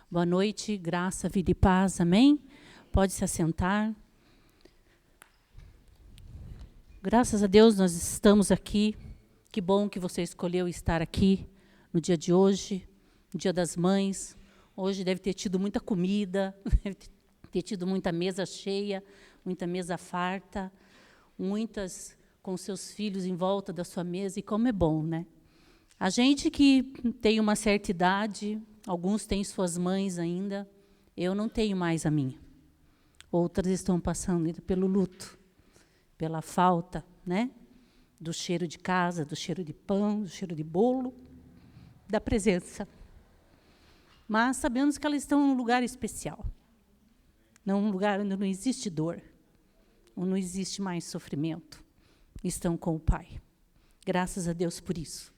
Boa noite, graça, vida e paz, amém? Pode se assentar. Graças a Deus nós estamos aqui. Que bom que você escolheu estar aqui no dia de hoje, no Dia das Mães. Hoje deve ter tido muita comida, deve ter tido muita mesa cheia, muita mesa farta, muitas com seus filhos em volta da sua mesa, e como é bom, né? A gente que tem uma certa idade, alguns têm suas mães ainda, eu não tenho mais a minha. Outras estão passando pelo luto, pela falta, né? Do cheiro de casa, do cheiro de pão, do cheiro de bolo, da presença. Mas sabemos que elas estão em um lugar especial. Num lugar onde não existe dor, onde não existe mais sofrimento. Estão com o Pai. Graças a Deus por isso.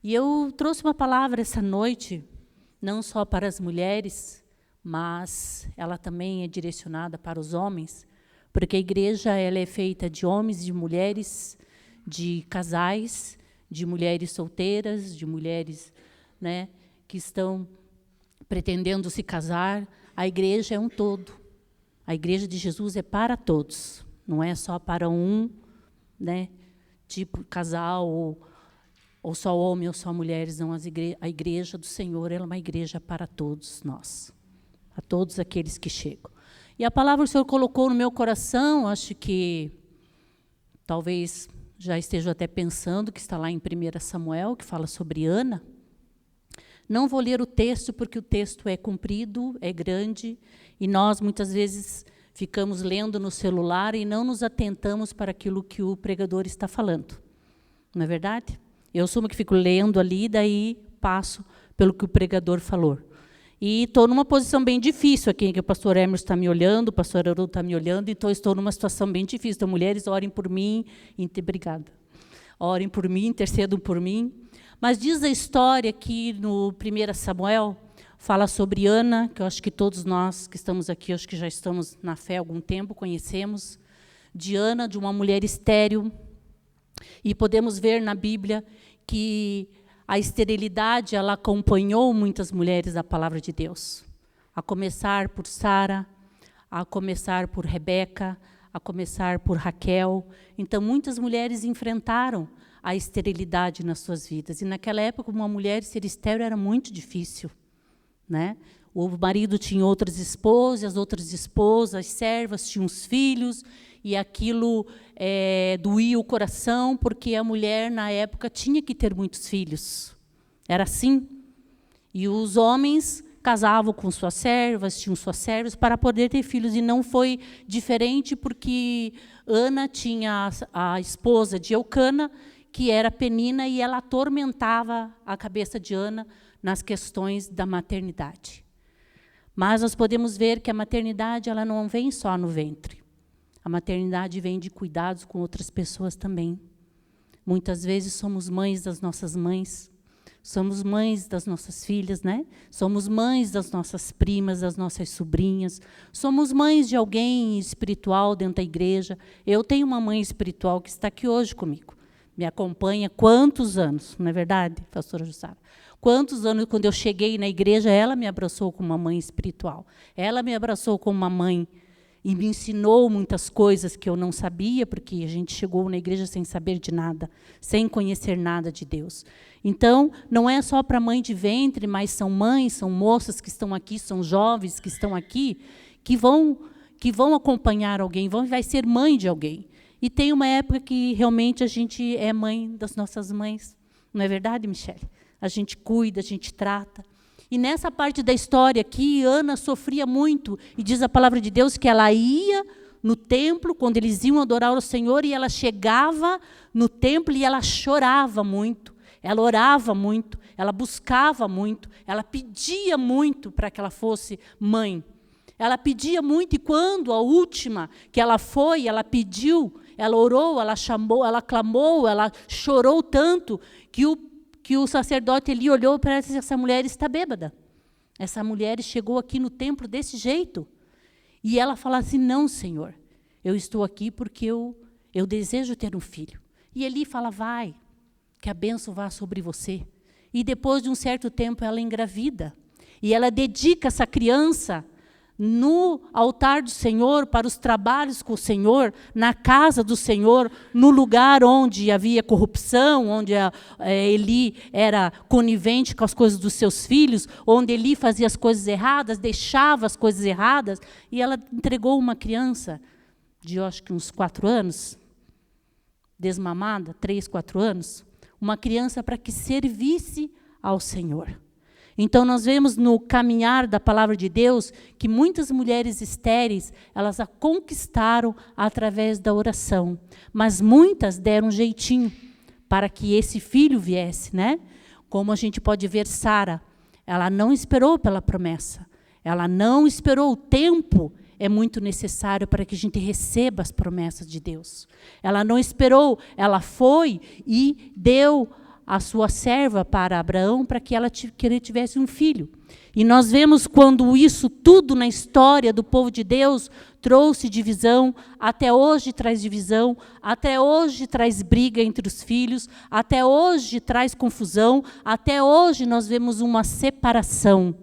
E eu trouxe uma palavra essa noite, não só para as mulheres, mas ela também é direcionada para os homens, porque a igreja ela é feita de homens e de mulheres, de casais, de mulheres solteiras, de mulheres, né, que estão pretendendo se casar. A igreja é um todo. A igreja de Jesus é para todos, não é só para um, né, tipo casal ou só homem ou só mulheres, não. A igreja do Senhor ela é uma igreja para todos nós, a todos aqueles que chegam. E a palavra que o Senhor colocou no meu coração, acho que talvez já esteja até pensando, que está lá em 1 Samuel, que fala sobre Ana. Não vou ler o texto, porque o texto é comprido, é grande, e nós muitas vezes ficamos lendo no celular e não nos atentamos para aquilo que o pregador está falando. Não é verdade? Eu sou uma que fico lendo ali, daí passo pelo que o pregador falou. E estou numa posição bem difícil aqui, que o pastor Emerson está me olhando, o pastor Haroldo está me olhando, então estou numa situação bem difícil. Então, mulheres, orem por mim. Obrigada. Orem por mim, intercedam por mim. Mas diz a história que no 1 Samuel, fala sobre Ana, que eu acho que todos nós que estamos aqui, acho que já estamos na fé há algum tempo, conhecemos, de Ana, de uma mulher estéril. E podemos ver na Bíblia que a esterilidade ela acompanhou muitas mulheres da palavra de Deus. A começar por Sara, a começar por Rebeca, a começar por Raquel. Então, muitas mulheres enfrentaram a esterilidade nas suas vidas. E naquela época, uma mulher ser estéril era muito difícil, né? O marido tinha outras esposas, as outras esposas, as servas tinham os filhos, e aquilo doía o coração, porque a mulher, na época, tinha que ter muitos filhos. Era assim. E os homens casavam com suas servas, tinham suas servas, para poder ter filhos. E não foi diferente, porque Ana tinha a esposa de Eucana, que era Penina, e ela atormentava a cabeça de Ana nas questões da maternidade. Mas nós podemos ver que a maternidade ela não vem só no ventre. A maternidade vem de cuidados com outras pessoas também. Muitas vezes somos mães das nossas mães, somos mães das nossas filhas, né? Somos mães das nossas primas, das nossas sobrinhas, somos mães de alguém espiritual dentro da igreja. Eu tenho uma mãe espiritual que está aqui hoje comigo. Me acompanha quantos anos, não é verdade, pastora Jussara? Quantos anos, quando eu cheguei na igreja, ela me abraçou como uma mãe espiritual. Ela me abraçou como uma mãe e me ensinou muitas coisas que eu não sabia, porque a gente chegou na igreja sem saber de nada, sem conhecer nada de Deus. Então, não é só para mãe de ventre, mas são mães, são moças que estão aqui, são jovens que estão aqui, que vão acompanhar alguém, vai ser mãe de alguém. E tem uma época que realmente a gente é mãe das nossas mães. Não é verdade, Michele? A gente cuida, a gente trata. E nessa parte da história aqui, Ana sofria muito. E diz a palavra de Deus que ela ia no templo, quando eles iam adorar o Senhor, e ela chegava no templo e ela chorava muito. Ela orava muito, ela buscava muito, ela pedia muito para que ela fosse mãe. Ela pedia muito, e quando a última que ela foi, ela pediu, ela orou, ela chamou, ela clamou, ela chorou tanto que o sacerdote ali olhou para ela e disse: essa mulher está bêbada. Essa mulher chegou aqui no templo desse jeito. E ela fala assim: não, Senhor, eu estou aqui porque eu desejo ter um filho. E ele fala: vai, que a bênção vá sobre você. E depois de um certo tempo ela engravida. E ela dedica essa criança no altar do Senhor, para os trabalhos com o Senhor, na casa do Senhor, no lugar onde havia corrupção, onde Eli era conivente com as coisas dos seus filhos, onde Eli fazia as coisas erradas, deixava as coisas erradas, e ela entregou uma criança de, eu acho que uns 4 anos, desmamada, 3, 4 anos, uma criança para que servisse ao Senhor. Então, nós vemos no caminhar da palavra de Deus que muitas mulheres estéreis, elas a conquistaram através da oração. Mas muitas deram um jeitinho para que esse filho viesse, né? Como a gente pode ver Sara, ela não esperou pela promessa. Ela não esperou. O tempo é muito necessário para que a gente receba as promessas de Deus. Ela não esperou, ela foi e deu a sua serva para Abraão, para que ele tivesse um filho. E nós vemos quando isso tudo na história do povo de Deus trouxe divisão, até hoje traz divisão, até hoje traz briga entre os filhos, até hoje traz confusão, até hoje nós vemos uma separação.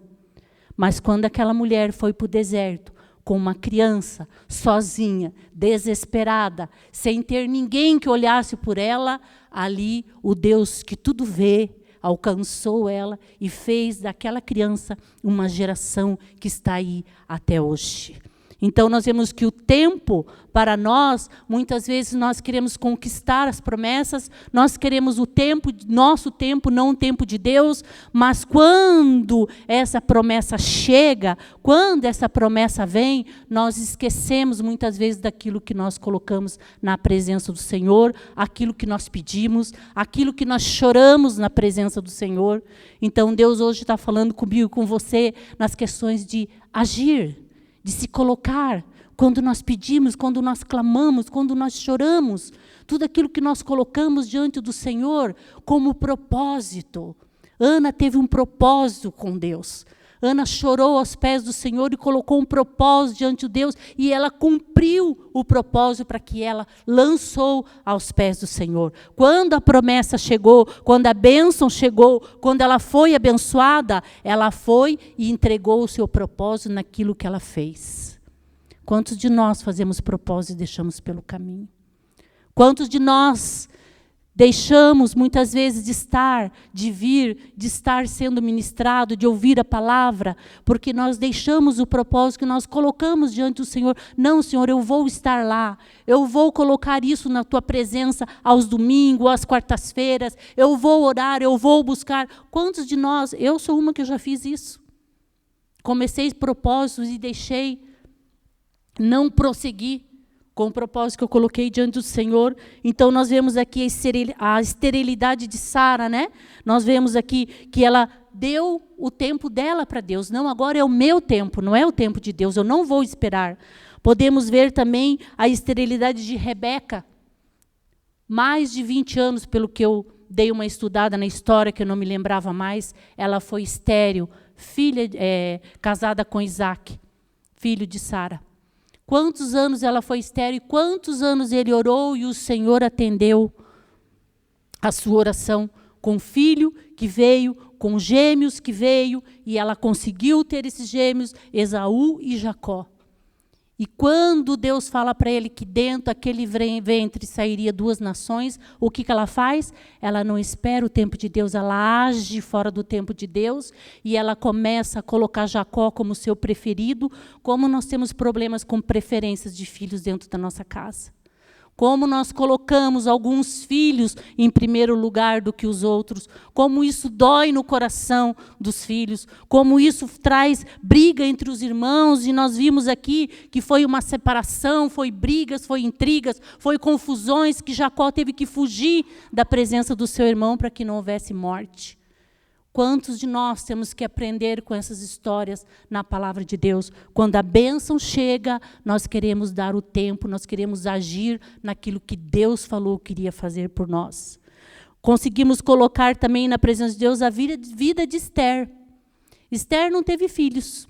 Mas quando aquela mulher foi para o deserto, com uma criança, sozinha, desesperada, sem ter ninguém que olhasse por ela, ali o Deus que tudo vê, alcançou ela e fez daquela criança uma geração que está aí até hoje. Então, nós vemos que o tempo, para nós, muitas vezes nós queremos conquistar as promessas, nós queremos o tempo, nosso tempo, não o tempo de Deus, mas quando essa promessa chega, quando essa promessa vem, nós esquecemos muitas vezes daquilo que nós colocamos na presença do Senhor, aquilo que nós pedimos, aquilo que nós choramos na presença do Senhor. Então, Deus hoje está falando comigo e com você nas questões de agir, de se colocar, quando nós pedimos, quando nós clamamos, quando nós choramos, tudo aquilo que nós colocamos diante do Senhor como propósito. Ana teve um propósito com Deus. Ana chorou aos pés do Senhor e colocou um propósito diante de Deus, e ela cumpriu o propósito para que ela lançou aos pés do Senhor. Quando a promessa chegou, quando a bênção chegou, quando ela foi abençoada, ela foi e entregou o seu propósito naquilo que ela fez. Quantos de nós fazemos propósito e deixamos pelo caminho? Quantos de nós deixamos muitas vezes de estar, de vir, de estar sendo ministrado, de ouvir a palavra, porque nós deixamos o propósito que nós colocamos diante do Senhor. Não, Senhor, eu vou estar lá, eu vou colocar isso na tua presença aos domingos, às quartas-feiras, eu vou orar, eu vou buscar. Quantos de nós, eu sou uma que eu já fiz isso. Comecei propósitos e deixei, não prossegui com o propósito que eu coloquei diante do Senhor. Então, nós vemos aqui a esterilidade de Sara, né? Nós vemos aqui que ela deu o tempo dela para Deus. Não, agora é o meu tempo, não é o tempo de Deus, eu não vou esperar. Podemos ver também a esterilidade de Rebeca. Mais de 20 anos, pelo que eu dei uma estudada na história, que eu não me lembrava mais, ela foi estéril, casada com Isaac, filho de Sara. Quantos anos ela foi estéril, e quantos anos ele orou e o Senhor atendeu a sua oração com filho que veio, com gêmeos que veio, e ela conseguiu ter esses gêmeos, Esaú e Jacó. E quando Deus fala para ele que dentro daquele ventre sairia 2 nações, o que ela faz? Ela não espera o tempo de Deus, ela age fora do tempo de Deus, e ela começa a colocar Jacó como seu preferido. Como nós temos problemas com preferências de filhos dentro da nossa casa. Como nós colocamos alguns filhos em primeiro lugar do que os outros, como isso dói no coração dos filhos, como isso traz briga entre os irmãos, e nós vimos aqui que foi uma separação, foi brigas, foi intrigas, foi confusões, que Jacó teve que fugir da presença do seu irmão para que não houvesse morte. Quantos de nós temos que aprender com essas histórias na palavra de Deus? Quando a bênção chega, nós queremos dar o tempo, nós queremos agir naquilo que Deus falou que queria fazer por nós. Conseguimos colocar também na presença de Deus a vida de Esther. Esther não teve filhos.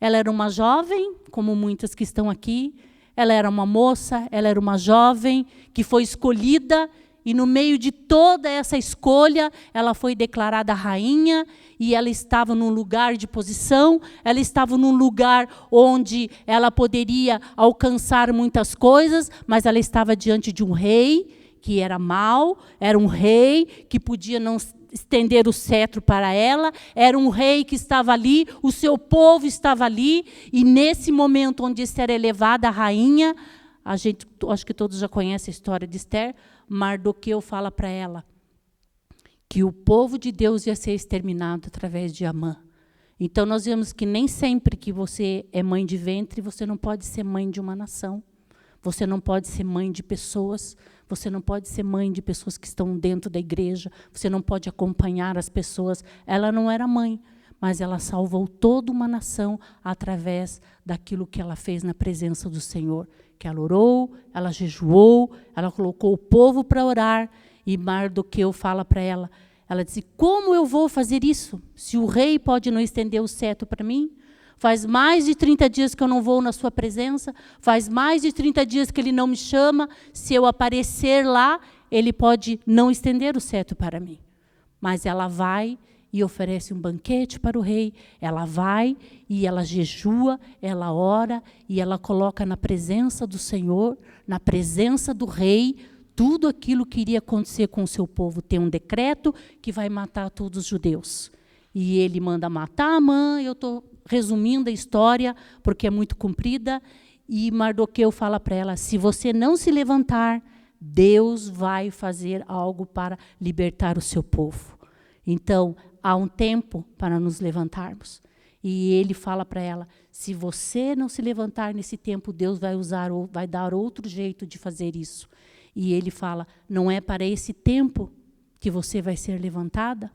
Ela era uma jovem, como muitas que estão aqui. Ela era uma moça, ela era uma jovem que foi escolhida. e no meio de toda essa escolha, ela foi declarada rainha, e ela estava num lugar de posição, ela estava num lugar onde ela poderia alcançar muitas coisas, mas ela estava diante de um rei que era mau, era um rei que podia não estender o cetro para ela, era um rei que estava ali, o seu povo estava ali, e nesse momento onde Esther é elevada a rainha, acho que todos já conhecem a história de Esther, Mardoqueu fala para ela que o povo de Deus ia ser exterminado através de Amã. Então nós vemos que nem sempre que você é mãe de ventre, você não pode ser mãe de uma nação. Você não pode ser mãe de pessoas, você não pode ser mãe de pessoas que estão dentro da igreja, você não pode acompanhar as pessoas. Ela não era mãe, mas ela salvou toda uma nação através daquilo que ela fez na presença do Senhor. Que ela orou, ela jejuou, ela colocou o povo para orar, e Mardoqueu fala para ela, ela disse, como eu vou fazer isso? Se o rei pode não estender o cetro para mim? Faz mais de 30 dias que eu não vou na sua presença, faz mais de 30 dias que ele não me chama, se eu aparecer lá, ele pode não estender o cetro para mim. Mas ela vai e oferece um banquete para o rei, ela vai e ela jejua, ela ora, e ela coloca na presença do Senhor, na presença do rei, tudo aquilo que iria acontecer com o seu povo. Tem um decreto que vai matar todos os judeus. E ele manda matar Amã, eu estou resumindo a história, porque é muito comprida, e Mardoqueu fala para ela, se você não se levantar, Deus vai fazer algo para libertar o seu povo. Então, há um tempo para nos levantarmos. E ele fala para ela, se você não se levantar nesse tempo, Deus vai dar outro jeito de fazer isso. E ele fala, não é para esse tempo que você vai ser levantada?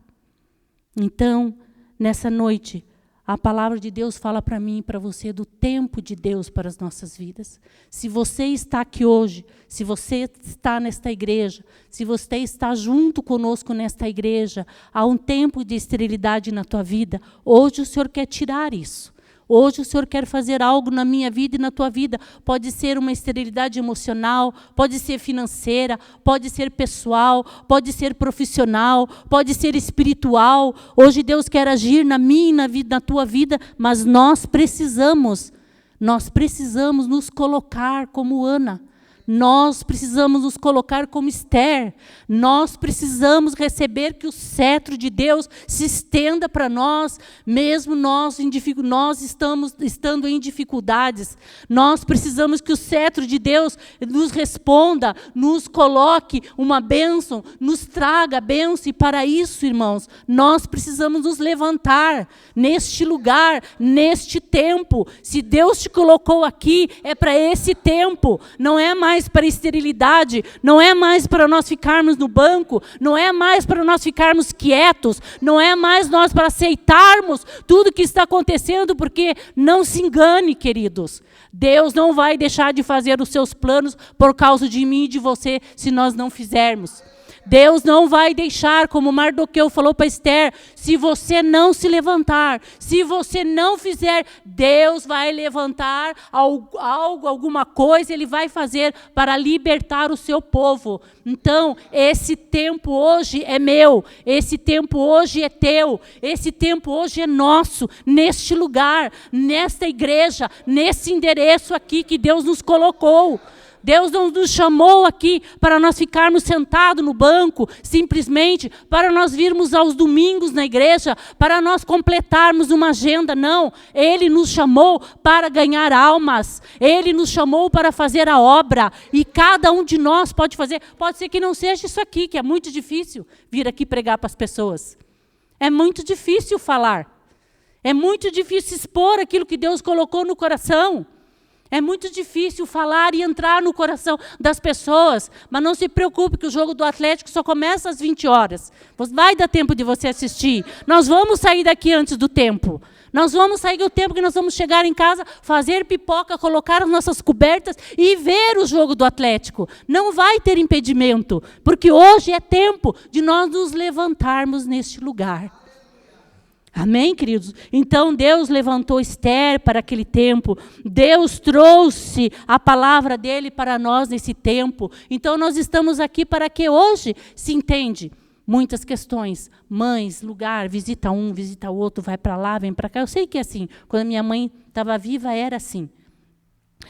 Então, nessa noite, a palavra de Deus fala para mim e para você do tempo de Deus para as nossas vidas. Se você está aqui hoje, se você está nesta igreja, se você está junto conosco nesta igreja, há um tempo de esterilidade na tua vida, hoje o Senhor quer tirar isso. Hoje o Senhor quer fazer algo na minha vida e na tua vida. Pode ser uma esterilidade emocional, pode ser financeira, pode ser pessoal, pode ser profissional, pode ser espiritual. Hoje Deus quer agir na minha e na tua vida, mas nós precisamos nos colocar como Ana. Nós precisamos nos colocar como Esther. Nós precisamos receber que o cetro de Deus se estenda para nós, mesmo nós estando em dificuldades. Nós precisamos que o cetro de Deus nos responda, nos coloque uma bênção, nos traga a bênção. E para isso, irmãos, nós precisamos nos levantar neste lugar, neste tempo. Se Deus te colocou aqui, é para esse tempo. Não é mais para esterilidade, não é mais para nós ficarmos no banco, não é mais para nós ficarmos quietos, não é mais nós para aceitarmos tudo que está acontecendo, porque não se engane, queridos. Deus não vai deixar de fazer os seus planos por causa de mim e de você, se nós não fizermos. Deus não vai deixar, como Mardoqueu falou para Esther, se você não se levantar, se você não fizer, Deus vai levantar alguma coisa, Ele vai fazer para libertar o seu povo. Então, esse tempo hoje é meu, esse tempo hoje é teu, esse tempo hoje é nosso, neste lugar, nesta igreja, nesse endereço aqui que Deus nos colocou. Deus não nos chamou aqui para nós ficarmos sentados no banco, simplesmente para nós virmos aos domingos na igreja, para nós completarmos uma agenda, não. Ele nos chamou para ganhar almas, Ele nos chamou para fazer a obra, e cada um de nós pode fazer. Pode ser que não seja isso aqui, que é muito difícil vir aqui pregar para as pessoas. É muito difícil falar, é muito difícil expor aquilo que Deus colocou no coração. É muito difícil falar e entrar no coração das pessoas, mas não se preocupe que o jogo do Atlético só começa às 20 horas. Vai dar tempo de você assistir. Nós vamos sair daqui antes do tempo. Nós vamos sair do tempo que nós vamos chegar em casa, fazer pipoca, colocar as nossas cobertas e ver o jogo do Atlético. Não vai ter impedimento, porque hoje é tempo de nós nos levantarmos neste lugar. Amém, queridos? Então, Deus levantou Esther para aquele tempo. Deus trouxe a palavra dele para nós nesse tempo. Então, nós estamos aqui para que hoje se entende muitas questões. Mães, lugar, visita um, visita outro, vai para lá, vem para cá. Eu sei que é assim. Quando minha mãe estava viva, era assim.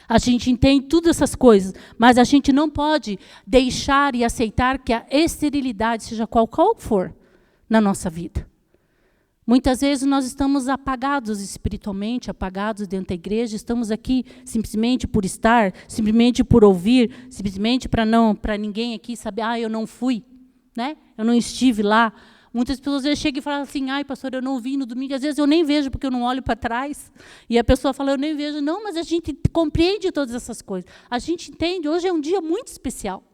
A gente entende todas essas coisas, mas a gente não pode deixar e aceitar que a esterilidade, seja qual for, na nossa vida. Muitas vezes nós estamos apagados espiritualmente, apagados dentro da igreja, estamos aqui simplesmente por estar, simplesmente por ouvir, simplesmente para ninguém aqui saber, eu não fui, né? Eu não estive lá. Muitas pessoas às vezes chegam e falam assim, pastor, eu não vim no domingo, às vezes eu nem vejo porque eu não olho para trás. E a pessoa fala, eu nem vejo. Não, mas a gente compreende todas essas coisas. A gente entende, hoje é um dia muito especial.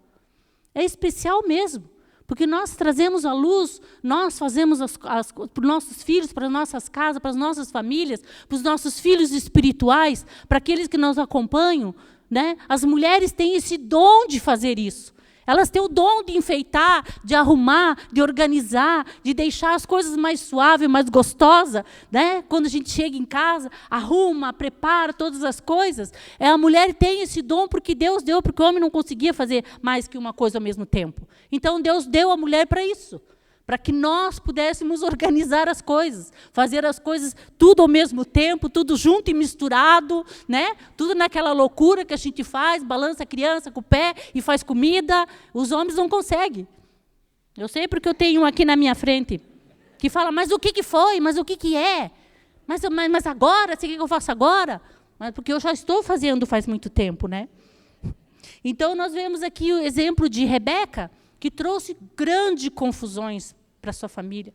É especial mesmo. Porque nós trazemos a luz, nós fazemos para os nossos filhos, para as nossas casas, para as nossas famílias, para os nossos filhos espirituais, para aqueles que nos acompanham. Né? As mulheres têm esse dom de fazer isso. Elas têm o dom de enfeitar, de arrumar, de organizar, de deixar as coisas mais suaves, mais gostosas. Né? Quando a gente chega em casa, arruma, prepara todas as coisas. A mulher tem esse dom porque Deus deu, porque o homem não conseguia fazer mais que uma coisa ao mesmo tempo. Então, Deus deu a mulher para isso. Para que nós pudéssemos organizar as coisas, fazer as coisas tudo ao mesmo tempo, tudo junto e misturado, né? Tudo naquela loucura que a gente faz, balança a criança com o pé e faz comida. Os homens não conseguem. Eu sei porque eu tenho um aqui na minha frente que fala, mas o que foi? Mas o que é? Mas agora? Você quer que eu faça agora? Mas porque eu já estou fazendo faz muito tempo, né? Então, nós vemos aqui o exemplo de Rebeca, que trouxe grandes confusões para sua família.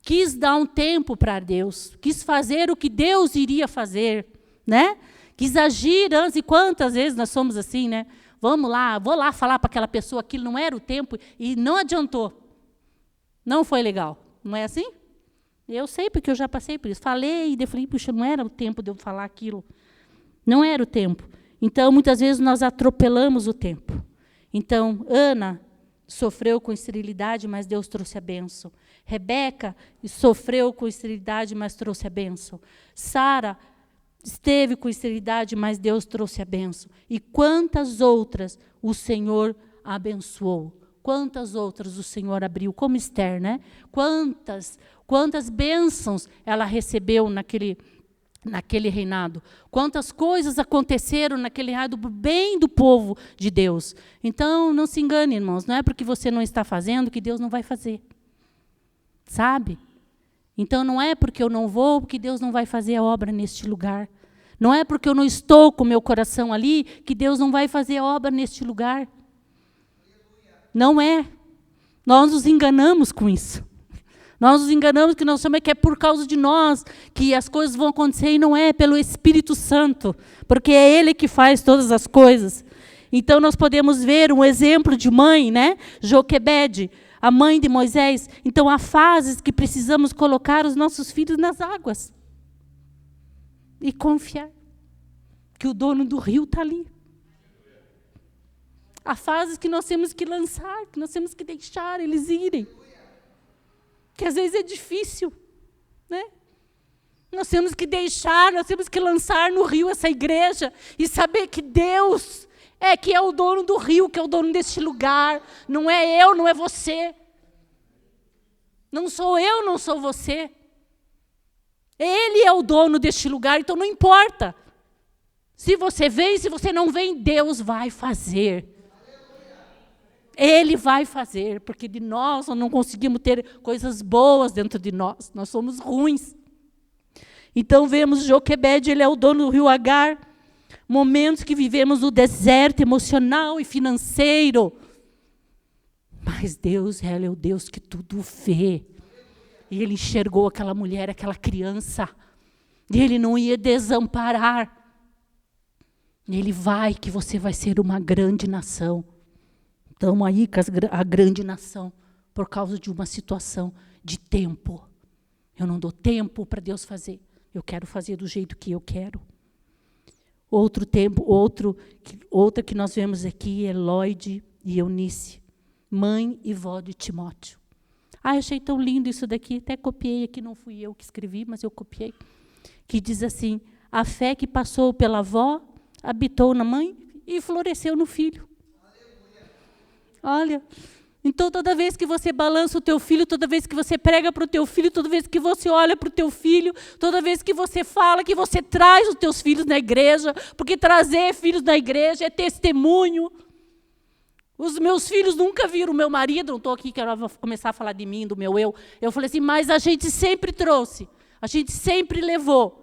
Quis dar um tempo para Deus, quis fazer o que Deus iria fazer, né? Quis agir antes, e quantas vezes nós somos assim, né? Vamos lá, vou lá falar para aquela pessoa, aquilo não era o tempo, e não adiantou. Não foi legal, não é assim? Eu sei, porque eu já passei por isso. Falei, e falei, puxa, não era o tempo de eu falar aquilo. Não era o tempo. Então, muitas vezes, nós atropelamos o tempo. Então, Ana sofreu com esterilidade, mas Deus trouxe a bênção. Rebeca sofreu com esterilidade, mas trouxe a bênção. Sara esteve com esterilidade, mas Deus trouxe a bênção. E quantas outras o Senhor abençoou? Quantas outras o Senhor abriu? Como Esther, né? Quantas bênçãos ela recebeu naquele reinado. Quantas coisas aconteceram naquele reinado bem do povo de Deus. Então, não se engane, irmãos, não é porque você não está fazendo que Deus não vai fazer. Sabe? Então, não é porque eu não vou que Deus não vai fazer a obra neste lugar. Não é porque eu não estou com o meu coração ali que Deus não vai fazer a obra neste lugar. Não é. Nós nos enganamos com isso. Nós nos enganamos que nós achamos que é por causa de nós que as coisas vão acontecer e não é pelo Espírito Santo, porque é Ele que faz todas as coisas. Então, nós podemos ver um exemplo de mãe, né? Joquebede, a mãe de Moisés. Então, há fases que precisamos colocar os nossos filhos nas águas e confiar que o dono do rio está ali. Há fases que nós temos que lançar, que nós temos que deixar eles irem. Que às vezes é difícil, né? Nós temos que deixar, nós temos que lançar no rio essa igreja e saber que Deus que é o dono do rio, que é o dono deste lugar. Não é eu, não é você. Não sou eu, não sou você. Ele é o dono deste lugar, então não importa. Se você vem, se você não vem, Deus vai fazer. Ele vai fazer, porque de nós não conseguimos ter coisas boas dentro de nós. Nós somos ruins. Então, vemos Joquebede, ele é o dono do rio Agar. Momentos que vivemos no deserto emocional e financeiro. Mas Deus, ele é o Deus que tudo vê. E ele enxergou aquela mulher, aquela criança. E ele não ia desamparar. Ele vai, que você vai ser uma grande nação. Estamos aí com a grande nação, por causa de uma situação de tempo. Eu não dou tempo para Deus fazer. Eu quero fazer do jeito que eu quero. Outra que nós vemos aqui é Lloyd e Eunice, mãe e vó de Timóteo. Ah, eu achei tão lindo isso daqui, até copiei aqui, não fui eu que escrevi, mas eu copiei. Que diz assim, a fé que passou pela avó, habitou na mãe e floresceu no filho. Olha, então toda vez que você balança o teu filho, toda vez que você prega para o teu filho, toda vez que você olha para o teu filho, toda vez que você fala, que você traz os teus filhos na igreja, porque trazer filhos na igreja é testemunho. Os meus filhos nunca viram o meu marido, não estou aqui, quero começar a falar de mim, do meu eu. Eu falei assim, mas a gente sempre trouxe, a gente sempre levou.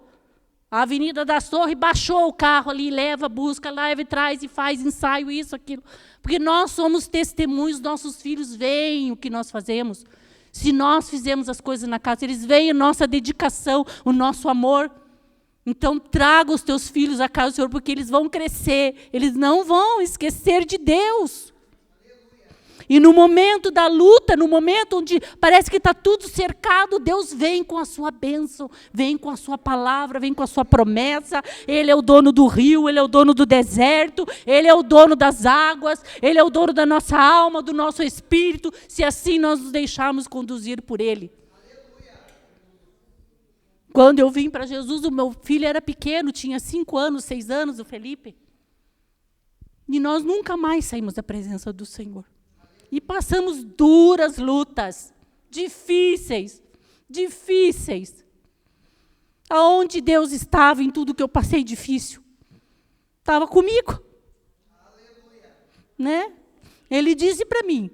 A Avenida das Torres baixou o carro ali, leva, busca, leva e traz e faz ensaio, isso, aquilo. Porque nós somos testemunhos, nossos filhos veem o que nós fazemos. Se nós fizemos as coisas na casa, eles veem a nossa dedicação, o nosso amor. Então, traga os teus filhos à casa do Senhor, porque eles vão crescer, eles não vão esquecer de Deus. E no momento da luta, no momento onde parece que está tudo cercado, Deus vem com a sua bênção, vem com a sua palavra, vem com a sua promessa. Ele é o dono do rio, Ele é o dono do deserto, Ele é o dono das águas, Ele é o dono da nossa alma, do nosso espírito, se assim nós nos deixarmos conduzir por Ele. Quando eu vim para Jesus, o meu filho era pequeno, tinha 5 anos, 6 anos, o Felipe. E nós nunca mais saímos da presença do Senhor. E passamos duras lutas, difíceis. Aonde Deus estava em tudo que eu passei difícil? Estava comigo. Aleluia. Né? Ele disse para mim,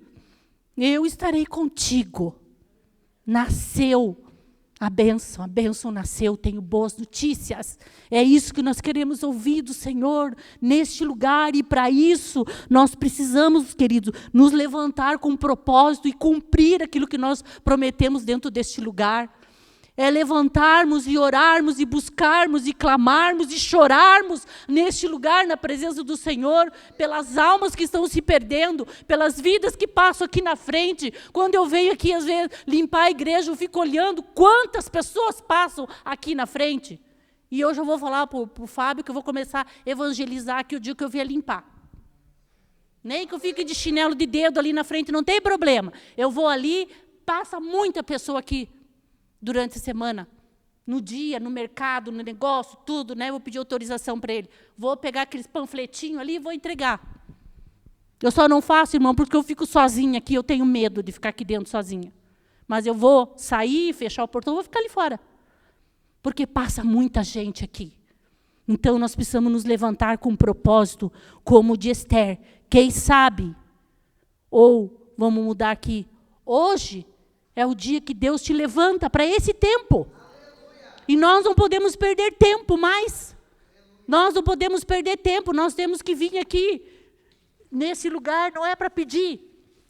eu estarei contigo. Nasceu a bênção nasceu, tenho boas notícias. É isso que nós queremos ouvir do Senhor neste lugar. E para isso nós precisamos, queridos, nos levantar com propósito e cumprir aquilo que nós prometemos dentro deste lugar. É levantarmos e orarmos e buscarmos e clamarmos e chorarmos neste lugar, na presença do Senhor, pelas almas que estão se perdendo, pelas vidas que passam aqui na frente. Quando eu venho aqui, às vezes, limpar a igreja, eu fico olhando quantas pessoas passam aqui na frente. E hoje eu vou falar para o Fábio que eu vou começar a evangelizar aqui o dia que eu vier limpar. Nem que eu fique de chinelo de dedo ali na frente, não tem problema. Eu vou ali, passa muita pessoa aqui. Durante a semana, no dia, no mercado, no negócio, tudo, né? Eu vou pedir autorização para ele. Vou pegar aqueles panfletinhos ali e vou entregar. Eu só não faço, irmão, porque eu fico sozinha aqui, eu tenho medo de ficar aqui dentro sozinha. Mas eu vou sair, fechar o portão, vou ficar ali fora. Porque passa muita gente aqui. Então, nós precisamos nos levantar com um propósito, como o de Esther. Quem sabe? Ou, vamos mudar aqui, hoje é o dia que Deus te levanta para esse tempo. Aleluia. E nós não podemos perder tempo mais. Nós não podemos perder tempo. Nós temos que vir aqui, nesse lugar, não é para pedir.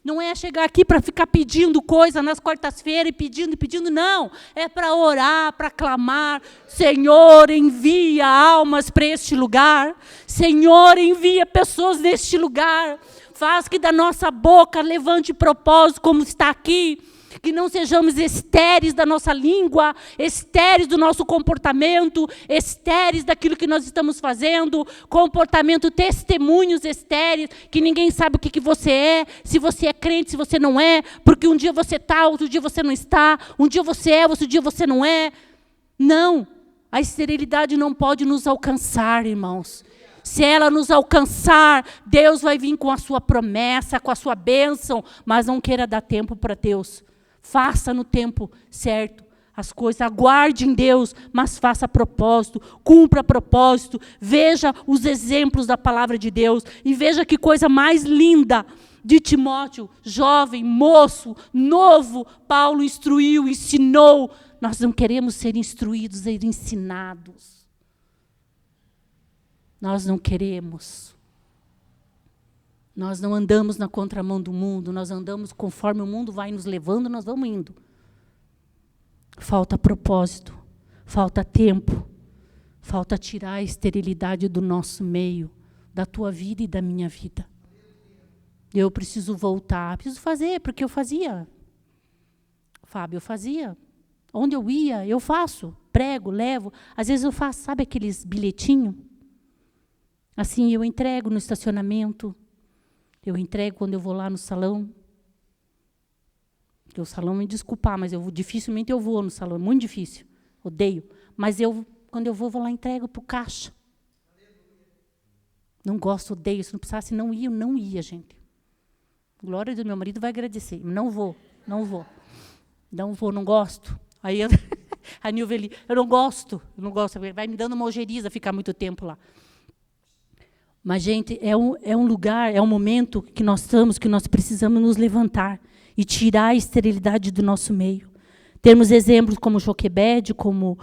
Não é chegar aqui para ficar pedindo coisa nas quartas-feiras e pedindo, não. É para orar, para clamar. Senhor, envia almas para este lugar. Senhor, envia pessoas neste lugar. Faz que da nossa boca levante propósito como está aqui. Que não sejamos estéreis da nossa língua, estéreis do nosso comportamento, estéreis daquilo que nós estamos fazendo, comportamento, testemunhos estéreis, que ninguém sabe o que você é, se você é crente, se você não é, porque um dia você está, outro dia você não está, um dia você é, outro dia você não é. Não, a esterilidade não pode nos alcançar, irmãos. Se ela nos alcançar, Deus vai vir com a sua promessa, com a sua bênção, mas não queira dar tempo para Deus. Faça no tempo certo as coisas, aguarde em Deus, mas faça a propósito, cumpra a propósito, veja os exemplos da palavra de Deus e veja que coisa mais linda de Timóteo, jovem, moço, novo, Paulo instruiu, ensinou. Nós não queremos ser instruídos, ser ensinados. Nós não queremos. Nós não andamos na contramão do mundo, nós andamos conforme o mundo vai nos levando, nós vamos indo. Falta propósito, falta tempo, falta tirar a esterilidade do nosso meio, da tua vida e da minha vida. Eu preciso voltar, preciso fazer, porque eu fazia. Fábio, eu fazia. Onde eu ia, eu faço, prego, levo. Às vezes eu faço, sabe aqueles bilhetinhos? Assim, eu entrego no estacionamento. Eu entrego quando eu vou lá no salão. porque o salão, me desculpar, mas dificilmente eu vou no salão, é muito difícil, odeio. Mas quando eu vou lá e entrego para o caixa. Não gosto, odeio, se não precisasse não ia, eu não ia, gente. Glória do meu marido vai agradecer, não vou, não gosto. Aí a Nilveli, eu não gosto, vai me dando uma ojeriza ficar muito tempo lá. Mas, gente, é um lugar, é um momento que nós estamos, que nós precisamos nos levantar e tirar a esterilidade do nosso meio. Temos exemplos como Joquebede, como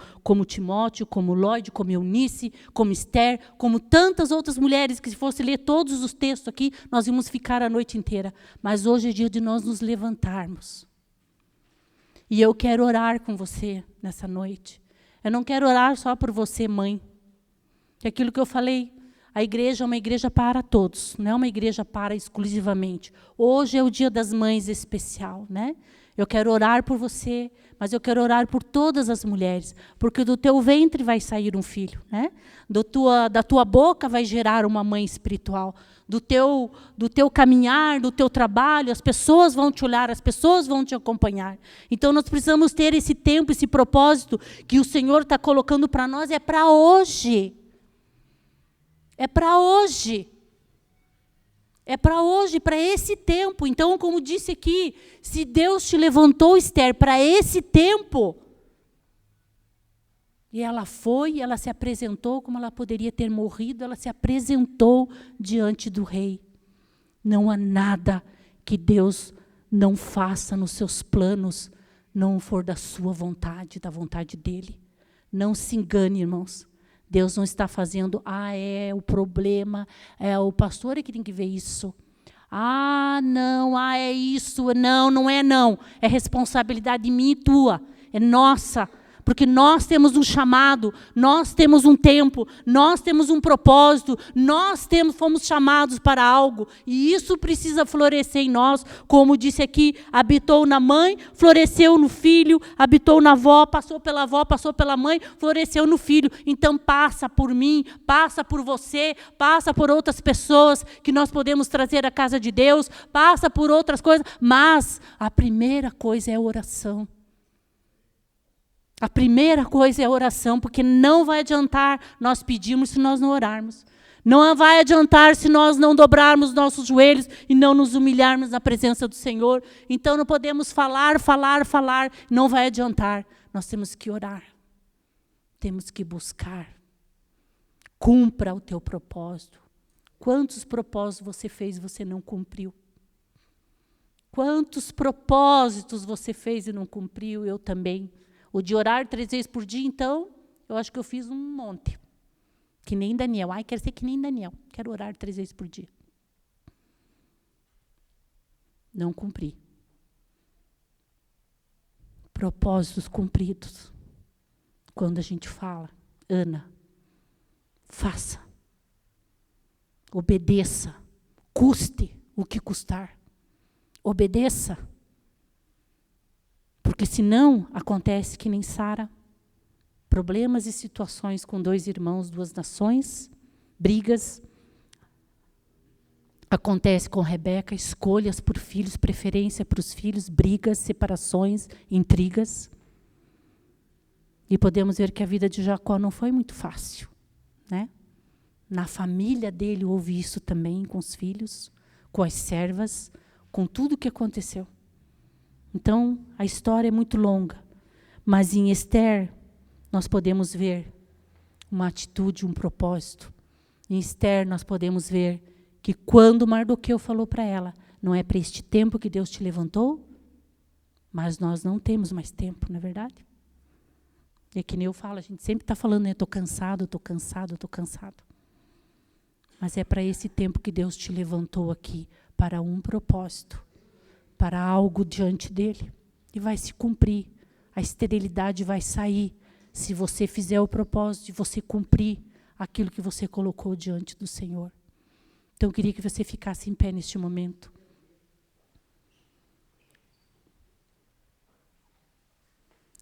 Timóteo, como Lloyd, como Eunice, como Esther, como tantas outras mulheres, que se fosse ler todos os textos aqui, nós íamos ficar a noite inteira. Mas hoje é dia de nós nos levantarmos. E eu quero orar com você nessa noite. Eu não quero orar só por você, mãe. É aquilo que eu falei. A igreja é uma igreja para todos, não é uma igreja para exclusivamente. Hoje é o Dia das Mães especial, né? Eu quero orar por você, mas eu quero orar por todas as mulheres, porque do teu ventre vai sair um filho, né? Da tua boca vai gerar uma mãe espiritual. Do teu caminhar, do teu trabalho, as pessoas vão te olhar, as pessoas vão te acompanhar. Então, nós precisamos ter esse tempo, esse propósito que o Senhor está colocando para nós, é para hoje. É para hoje. É para hoje, para esse tempo. Então, como disse aqui, se Deus te levantou, Esther, para esse tempo, e ela se apresentou como ela poderia ter morrido, ela se apresentou diante do rei. Não há nada que Deus não faça nos seus planos, não for da sua vontade, da vontade dele. Não se engane, irmãos. Deus não está fazendo, o problema, o pastor é que tem que ver isso. Não, é isso. Não é não. É responsabilidade minha e tua. É nossa. Porque nós temos um chamado, nós temos um tempo, nós temos um propósito, fomos chamados para algo. E isso precisa florescer em nós. Como disse aqui, habitou na mãe, floresceu no filho, habitou na avó, passou pela mãe, floresceu no filho. Então passa por mim, passa por você, passa por outras pessoas que nós podemos trazer à casa de Deus, passa por outras coisas. Mas a primeira coisa é a oração. A primeira coisa é a oração, porque não vai adiantar nós pedirmos se nós não orarmos. Não vai adiantar se nós não dobrarmos nossos joelhos e não nos humilharmos na presença do Senhor. Então não podemos falar, não vai adiantar. Nós temos que orar. Temos que buscar. Cumpra o teu propósito. Quantos propósitos você fez e você não cumpriu? Quantos propósitos você fez e não cumpriu? Eu também. O de orar 3 vezes por dia, então, eu acho que eu fiz um monte. Que nem Daniel. Quero ser que nem Daniel. Quero orar 3 vezes por dia. Não cumpri. Propósitos cumpridos. Quando a gente fala, Ana, faça. Obedeça. Custe o que custar. Obedeça. Porque senão acontece que nem Sara, problemas e situações com 2 irmãos, 2 nações, brigas. Acontece com Rebeca, escolhas por filhos, preferência para os filhos, brigas, separações, intrigas. E podemos ver que a vida de Jacó não foi muito fácil, né? Na família dele houve isso também, com os filhos, com as servas, com tudo o que aconteceu. Então, a história é muito longa, mas em Esther nós podemos ver uma atitude, um propósito. Em Esther nós podemos ver que quando Mardoqueu falou para ela, não é para este tempo que Deus te levantou, mas nós não temos mais tempo, não é verdade? E é que nem eu falo, a gente sempre está falando, estou cansado. Mas é para esse tempo que Deus te levantou aqui, para um propósito. Para algo diante dele, e vai se cumprir. A esterilidade vai sair, se você fizer o propósito de você cumprir aquilo que você colocou diante do Senhor. Então, eu queria que você ficasse em pé neste momento.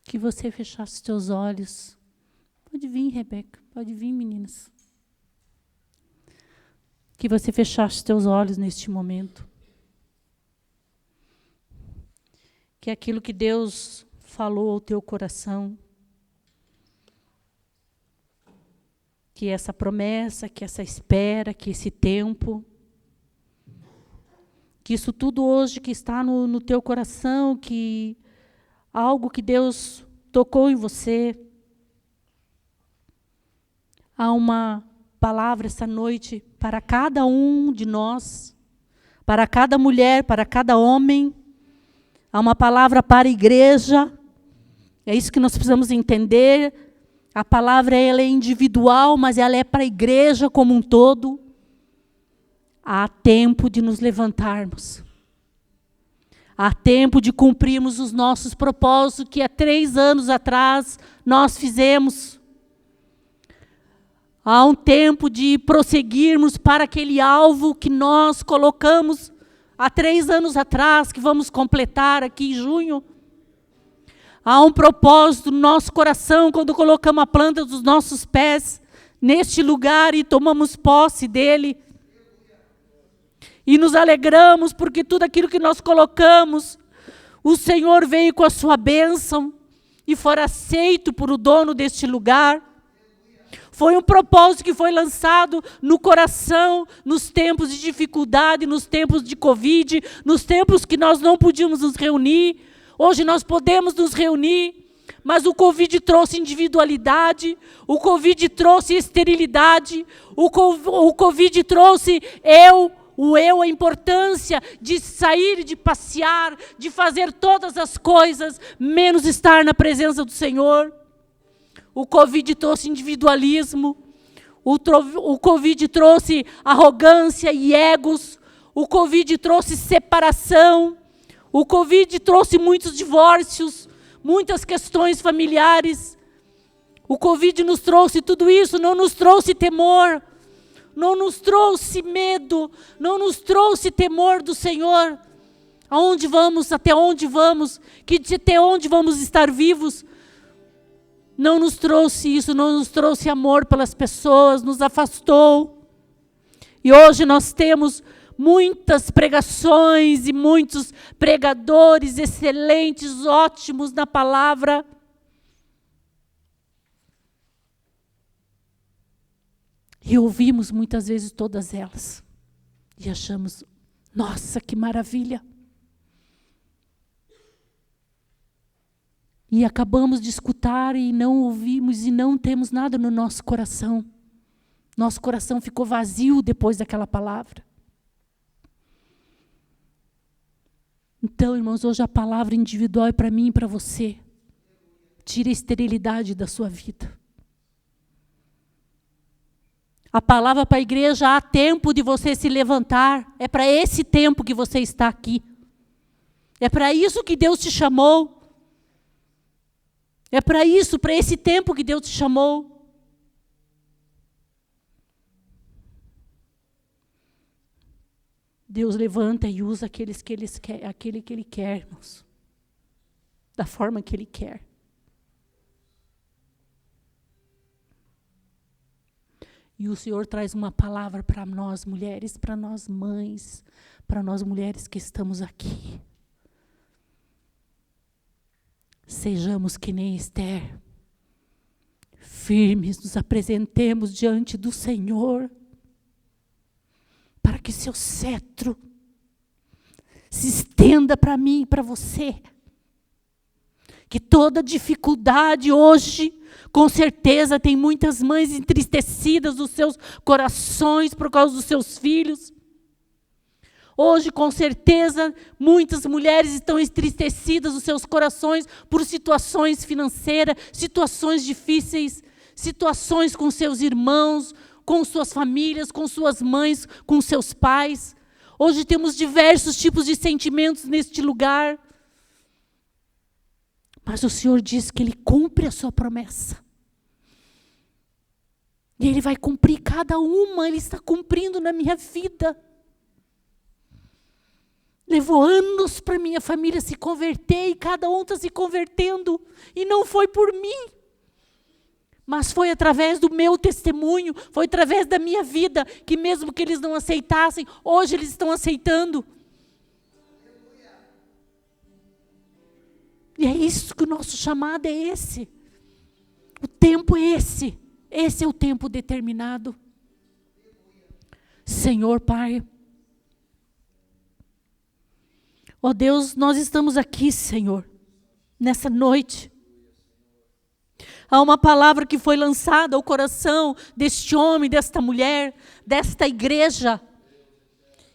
Que você fechasse os teus olhos. Pode vir, Rebeca, pode vir, meninas. Que você fechasse os teus olhos neste momento. que aquilo que Deus falou ao teu coração, que essa promessa, que essa espera, que esse tempo, que isso tudo hoje que está no teu coração, que algo que Deus tocou em você, há uma palavra essa noite para cada um de nós, para cada mulher, para cada homem, há uma palavra para a igreja, é isso que nós precisamos entender. A palavra ela é individual, mas ela é para a igreja como um todo. Há tempo de nos levantarmos. Há tempo de cumprirmos os nossos propósitos que há 3 anos atrás nós fizemos. Há um tempo de prosseguirmos para aquele alvo que nós colocamos há 3 anos atrás, que vamos completar aqui em junho. Há um propósito no nosso coração quando colocamos a planta dos nossos pés neste lugar e tomamos posse dele. E nos alegramos porque tudo aquilo que nós colocamos, o Senhor veio com a sua bênção e foi aceito por o dono deste lugar. Foi um propósito que foi lançado no coração, nos tempos de dificuldade, nos tempos de Covid, nos tempos que nós não podíamos nos reunir. Hoje nós podemos nos reunir, mas o Covid trouxe individualidade, o Covid trouxe esterilidade, o Covid trouxe a importância de sair, de passear, de fazer todas as coisas, menos estar na presença do Senhor. O Covid trouxe individualismo, o Covid trouxe arrogância e egos, o Covid trouxe separação, o Covid trouxe muitos divórcios, muitas questões familiares. O Covid nos trouxe tudo isso, não nos trouxe temor, não nos trouxe medo, não nos trouxe temor do Senhor. Aonde vamos, até onde vamos, até onde vamos estar vivos. Não nos trouxe isso, não nos trouxe amor pelas pessoas, nos afastou. E hoje nós temos muitas pregações e muitos pregadores excelentes, ótimos na palavra. E ouvimos muitas vezes todas elas. E achamos, nossa, que maravilha. E acabamos de escutar e não ouvimos e não temos nada no nosso coração. Nosso coração ficou vazio depois daquela palavra. Então, irmãos, hoje a palavra individual é para mim e para você. Tire a esterilidade da sua vida. A palavra para a igreja, há tempo de você se levantar. É para esse tempo que você está aqui. É para isso que Deus te chamou. É para isso, para esse tempo que Deus te chamou. Deus levanta e usa aquele que Ele quer, irmãos. Da forma que Ele quer. E o Senhor traz uma palavra para nós mulheres, para nós mães, para nós mulheres que estamos aqui. Sejamos que nem Esther, firmes, nos apresentemos diante do Senhor, para que seu cetro se estenda para mim e para você. Que toda dificuldade hoje, com certeza tem muitas mães entristecidas nos seus corações por causa dos seus filhos. Hoje, com certeza, muitas mulheres estão entristecidas nos seus corações por situações financeiras, situações difíceis, situações com seus irmãos, com suas famílias, com suas mães, com seus pais. Hoje temos diversos tipos de sentimentos neste lugar. Mas o Senhor diz que Ele cumpre a sua promessa. E Ele vai cumprir cada uma, Ele está cumprindo na minha vida. Levou anos para minha família se converter e cada um está se convertendo. E não foi por mim. Mas foi através do meu testemunho, foi através da minha vida, que mesmo que eles não aceitassem, hoje eles estão aceitando. E é isso que o nosso chamado é esse. O tempo é esse. Esse é o tempo determinado. Senhor Pai. Ó Deus, nós estamos aqui, Senhor, nessa noite. Há uma palavra que foi lançada ao coração deste homem, desta mulher, desta igreja.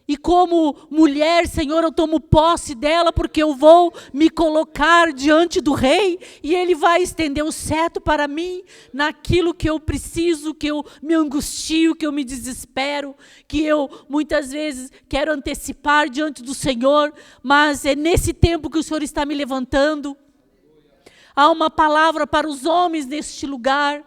E como mulher, Senhor, eu tomo posse dela, porque eu vou me colocar diante do rei, e ele vai estender o cetro para mim, naquilo que eu preciso, que eu me angustio, que eu me desespero, que eu muitas vezes quero antecipar diante do Senhor, mas é nesse tempo que o Senhor está me levantando. Há uma palavra para os homens neste lugar,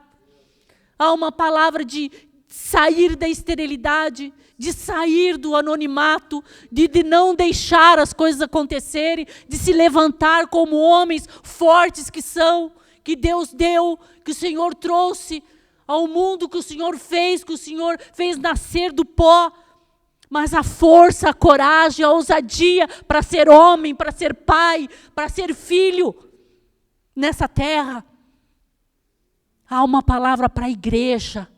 há uma palavra de sair da esterilidade, de sair do anonimato, de não deixar as coisas acontecerem, de se levantar como homens fortes que são, que Deus deu, que o Senhor trouxe ao mundo, que o Senhor fez nascer do pó. Mas a força, a coragem, a ousadia para ser homem, para ser pai, para ser filho nessa terra. Há uma palavra para a igreja.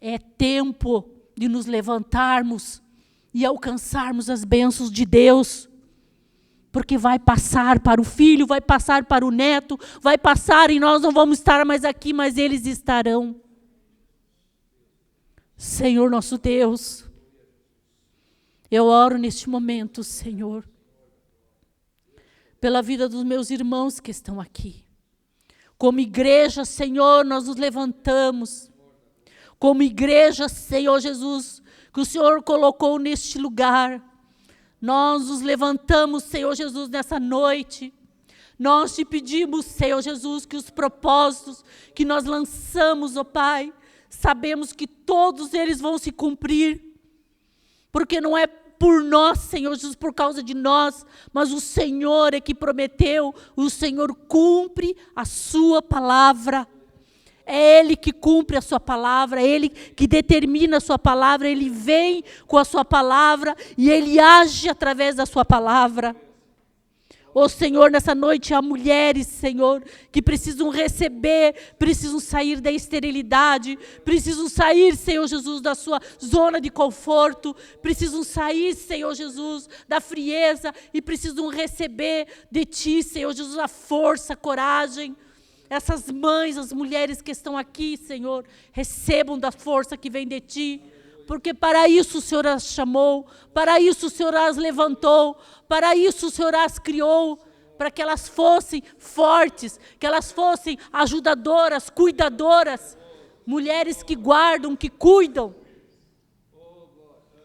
É tempo de nos levantarmos e alcançarmos as bênçãos de Deus. Porque vai passar para o filho, vai passar para o neto, vai passar e nós não vamos estar mais aqui, mas eles estarão. Senhor nosso Deus, eu oro neste momento, Senhor, pela vida dos meus irmãos que estão aqui. Como igreja, Senhor, nós nos levantamos. Como igreja, Senhor Jesus, que o Senhor colocou neste lugar. Nós nos levantamos, Senhor Jesus, nessa noite. Nós te pedimos, Senhor Jesus, que os propósitos que nós lançamos, ó Pai, sabemos que todos eles vão se cumprir. Porque não é por nós, Senhor Jesus, por causa de nós, mas o Senhor é que prometeu, o Senhor cumpre a sua palavra. É Ele que cumpre a sua palavra, é Ele que determina a sua palavra, Ele vem com a sua palavra e Ele age através da sua palavra. Ô Senhor, nessa noite há mulheres, Senhor, que precisam receber, precisam sair da esterilidade, precisam sair, Senhor Jesus, da sua zona de conforto, precisam sair, Senhor Jesus, da frieza e precisam receber de Ti, Senhor Jesus, a força, a coragem. Essas mães, as mulheres que estão aqui, Senhor, recebam da força que vem de Ti, porque para isso o Senhor as chamou, para isso o Senhor as levantou, para isso o Senhor as criou, para que elas fossem fortes, que elas fossem ajudadoras, cuidadoras, mulheres que guardam, que cuidam.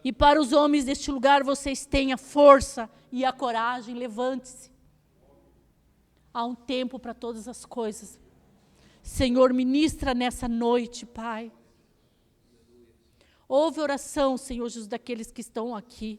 E para os homens deste lugar, vocês têm a força e a coragem, levante-se. Há um tempo para todas as coisas. Senhor, ministra nessa noite, Pai. Ouve oração, Senhor Jesus, daqueles que estão aqui.